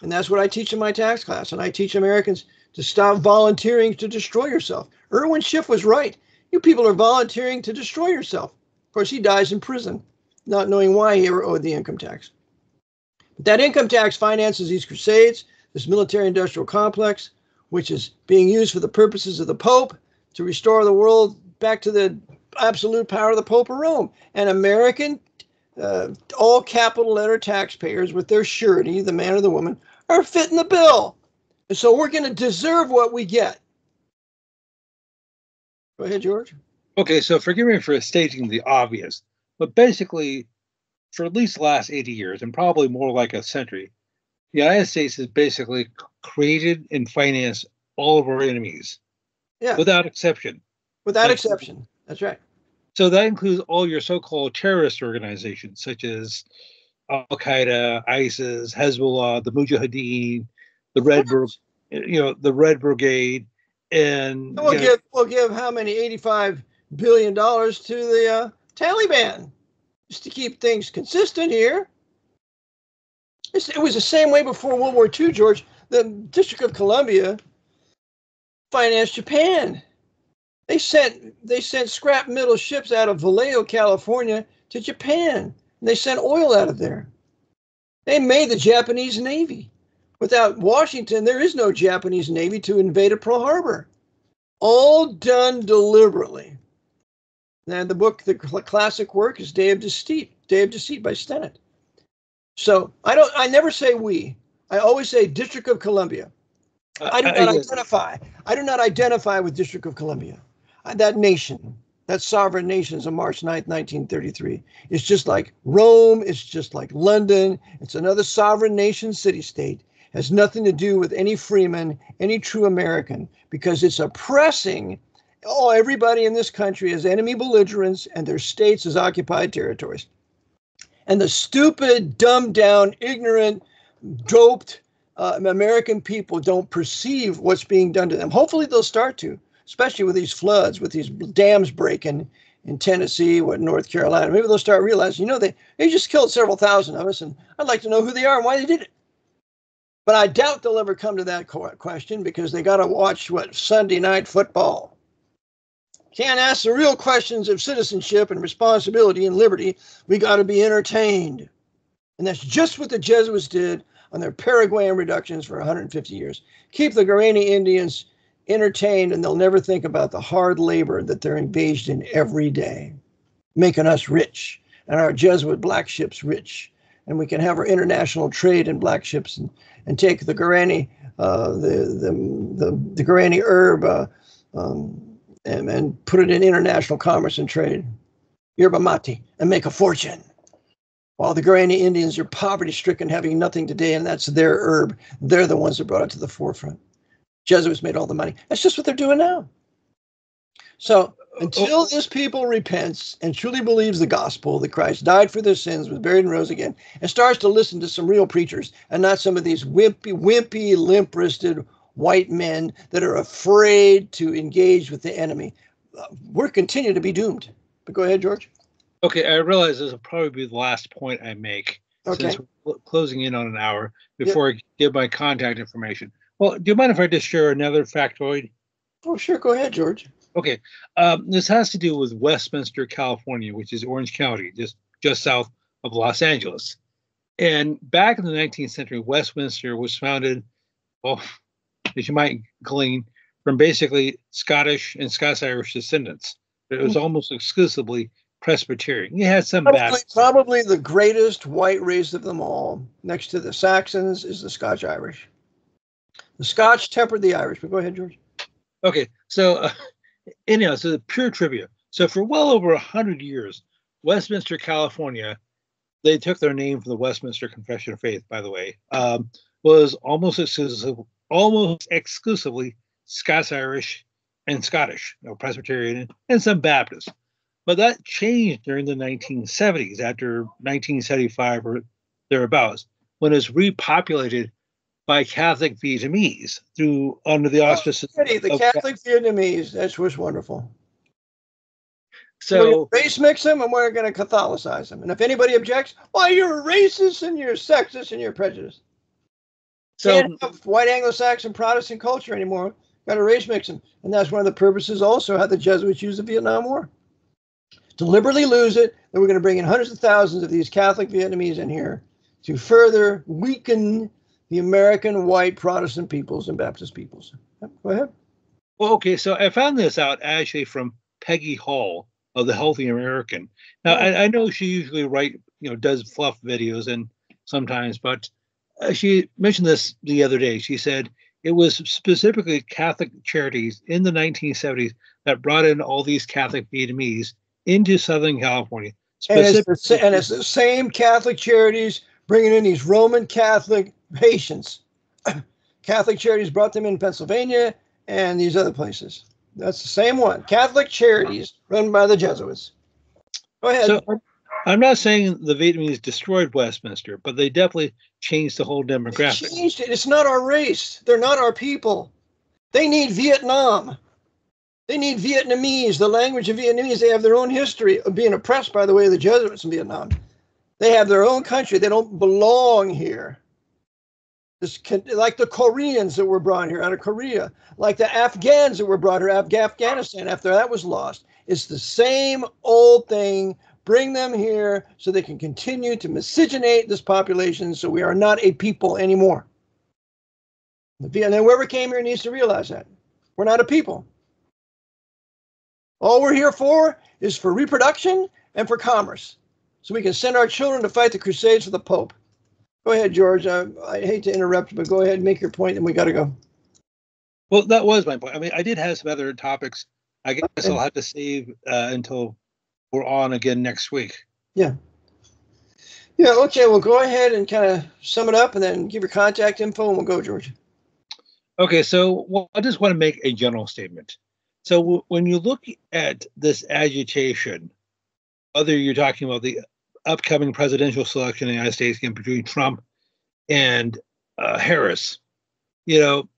And that's what I teach in my tax class. And I teach Americans to stop volunteering to destroy yourself. Irwin Schiff was right. You people are volunteering to destroy yourself. Of course, he dies in prison, not knowing why he ever owed the income tax. But that income tax finances these crusades, this military-industrial complex, which is being used for the purposes of the Pope to restore the world back to the absolute power of the Pope of Rome. And American, all capital letter taxpayers with their surety, the man or the woman, are fitting the bill. And so we're going to deserve what we get. Go ahead, George. Okay, so forgive me for stating the obvious, but basically, for at least the last 80 years, and probably more like a century, the United States has basically created and financed all of our enemies. Yeah. Without exception. Without exception. That's right. So that includes all your so-called terrorist organizations, such as Al-Qaeda, ISIS, Hezbollah, the Mujahideen, the Red Brigade, and we'll give how many $85 billion to the Taliban just to keep things consistent here. It was the same way before World War II, George. The District of Columbia financed Japan. They sent scrap metal ships out of Vallejo, California to Japan. And they sent oil out of there. They made the Japanese Navy. Without Washington, there is no Japanese Navy to invade a Pearl Harbor. All done deliberately. And the book, the classic work, is Day of Deceit by Stennett. So I never say we. I always say District of Columbia. I do not identify with District of Columbia. That nation, that sovereign nation is on March 9th, 1933. It's just like Rome. It's just like London. It's another sovereign nation, city-state. Has nothing to do with any freeman, any true American, because it's oppressing everybody in this country as enemy belligerents and their states as occupied territories. And the stupid, dumbed down, ignorant, doped American people don't perceive what's being done to them. Hopefully they'll start to, especially with these floods, with these dams breaking in Tennessee, North Carolina. Maybe they'll start realizing, they just killed several thousand of us, and I'd like to know who they are and why they did it. But I doubt they'll ever come to that question, because they got to watch Sunday night football. Can't ask the real questions of citizenship and responsibility and liberty. We got to be entertained. And that's just what the Jesuits did on their Paraguayan reductions for 150 years. Keep the Guarani Indians entertained, and they'll never think about the hard labor that they're engaged in every day, making us rich, and our Jesuit black ships rich. And we can have our international trade in black ships, and take the Guarani, the Guarani herb, and put it in international commerce and trade, yerba mate, and make a fortune. While the Guarani Indians are poverty-stricken, having nothing today, and that's their herb. They're the ones that brought it to the forefront. Jesuits made all the money. That's just what they're doing now. So until this people repents and truly believes the gospel, that Christ died for their sins, was buried and rose again, and starts to listen to some real preachers and not some of these wimpy, limp-wristed white men that are afraid to engage with the enemy, we're continuing to be doomed. But go ahead, George. Okay, I realize this will probably be the last point I make, since we're closing in on an hour, before I give my contact information. Well, do you mind if I just share another factoid? Oh, sure. Go ahead, George. Okay. This has to do with Westminster, California, which is Orange County, just south of Los Angeles. And back in the 19th century, Westminster was founded, well, as you might glean, from basically Scottish and Scots-Irish descendants. It was almost exclusively Presbyterian. You had some probably the greatest white race of them all, next to the Saxons, is the Scotch-Irish. The Scotch tempered the Irish. But go ahead, George. Okay, so anyhow, so the pure trivia. So for well over 100 years, Westminster, California, they took their name from the Westminster Confession of Faith, by the way, was almost exclusively Scots-Irish and Scottish, Presbyterian and some Baptist. But that changed during the 1970s, after 1975 or thereabouts, when it was repopulated by Catholic Vietnamese under the auspices of Catholic Vietnamese. That was wonderful. So race mix them, and we're going to Catholicize them. And if anybody objects, why, you're a racist and you're sexist and you're prejudiced. So can't have white Anglo-Saxon Protestant culture anymore. Got to race mix them. And that's one of the purposes also how the Jesuits used the Vietnam War. Deliberately lose it, and we're going to bring in hundreds of thousands of these Catholic Vietnamese in here to further weaken the American white Protestant peoples and Baptist peoples. Go ahead. Well, okay, so I found this out actually from Peggy Hall of the Healthy American. Now, I know she usually does fluff videos and sometimes, but she mentioned this the other day. She said it was specifically Catholic charities in the 1970s that brought in all these Catholic Vietnamese into Southern California. And it's the same Catholic charities bringing in these Roman Catholic patients. Catholic charities brought them in Pennsylvania and these other places. That's the same one. Catholic charities run by the Jesuits. Go ahead. So I'm not saying the Vietnamese destroyed Westminster, but they definitely changed the whole demographic. They changed it. It's not our race. They're not our people. They need Vietnam. They need Vietnamese, the language of Vietnamese. They have their own history of being oppressed, by the way, of the Jesuits in Vietnam. They have their own country. They don't belong here. Like the Koreans that were brought here out of Korea, like the Afghans that were brought here out of Afghanistan after that was lost. It's the same old thing. Bring them here so they can continue to miscegenate this population so we are not a people anymore. And whoever came here needs to realize that. We're not a people. All we're here for is for reproduction and for commerce, so we can send our children to fight the Crusades for the Pope. Go ahead, George. I hate to interrupt, but go ahead and make your point, and we got to go. Well, that was my point. I mean, I did have some other topics. I guess I'll have to save until we're on again next week. Yeah. Yeah, okay. Well, go ahead and kind of sum it up and then give your contact info, and we'll go, George. Okay, so I just want to make a general statement. So when you look at this agitation, whether you're talking about the upcoming presidential selection in the United States between Trump and Harris, you know,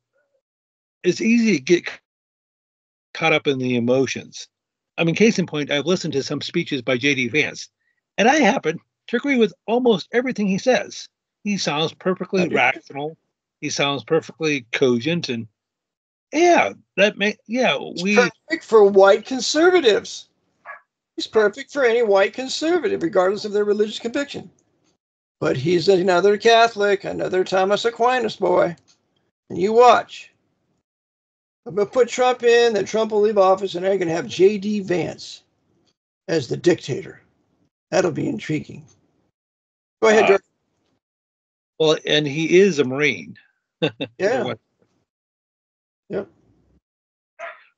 it's easy to get caught up in the emotions. I mean, case in point, I've listened to some speeches by J.D. Vance, and I happen to agree with almost everything he says. He sounds perfectly rational. He sounds perfectly cogent, and He's perfect for white conservatives. He's perfect for any white conservative, regardless of their religious conviction. But he's another Catholic, another Thomas Aquinas boy. And you watch. I'm going to put Trump in, then Trump will leave office, and they're going to have J.D. Vance as the dictator. That'll be intriguing. Go ahead, George. Well, and he is a Marine. Yeah. Yep.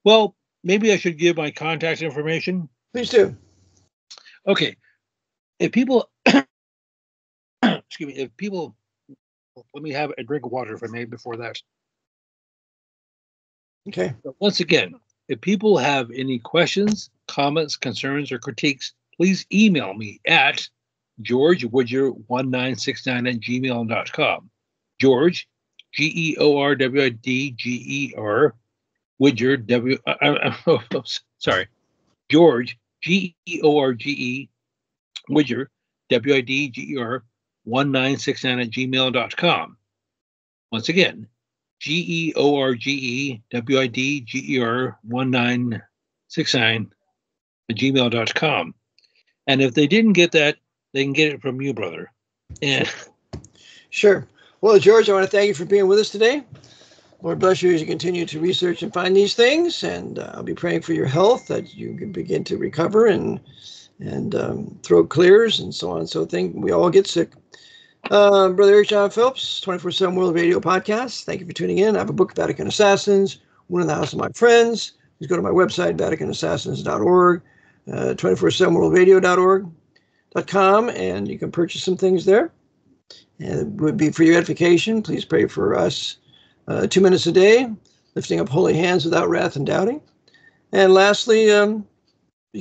Well, maybe I should give my contact information. Please do. Okay. If people, excuse me, let me have a drink of water if I may before that. Okay. But once again, if people have any questions, comments, concerns, or critiques, please email me at georgewidger1969@gmail.com. George, GEORWIDGER, Widger, sorry, George, GEORGE, Widger, WIDGER, 1969@gmail.com. Once again, GEORGEWIDGER 1969@gmail.com. And if they didn't get that, they can get it from you, brother. And sure. Well, George, I want to thank you for being with us today. Lord bless you as you continue to research and find these things. And I'll be praying for your health, that you can begin to recover and throat clears and so on and so forth. We all get sick. Brother Eric John Phelps, 24/7 World Radio Podcast. Thank you for tuning in. I have a book, Vatican Assassins, One in the House of My Friends. Please go to my website, VaticanAssassins.org, 24/7worldradio.org.com, and you can purchase some things there. And it would be for your edification. Please pray for us 2 minutes a day, lifting up holy hands without wrath and doubting. And lastly, you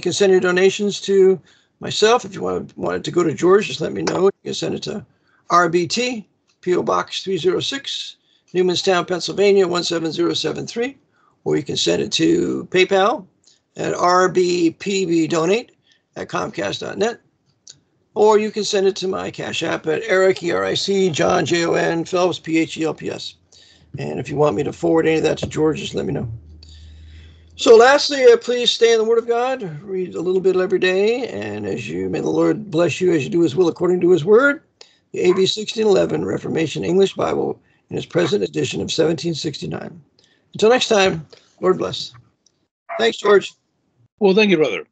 can send your donations to myself. If you want it to go to George, just let me know. You can send it to RBT, P.O. Box 306, Newmanstown, Pennsylvania, 17073. Or you can send it to PayPal at rbpbdonate@comcast.net. Or you can send it to my Cash App at Eric, ERIC, John, JON, Phelps, PHELPS. And if you want me to forward any of that to George, just let me know. So lastly, please stay in the Word of God. Read a little bit every day. And may the Lord bless you as you do His will according to His Word. The AV 1611 Reformation English Bible in its present edition of 1769. Until next time, Lord bless. Thanks, George. Well, thank you, brother.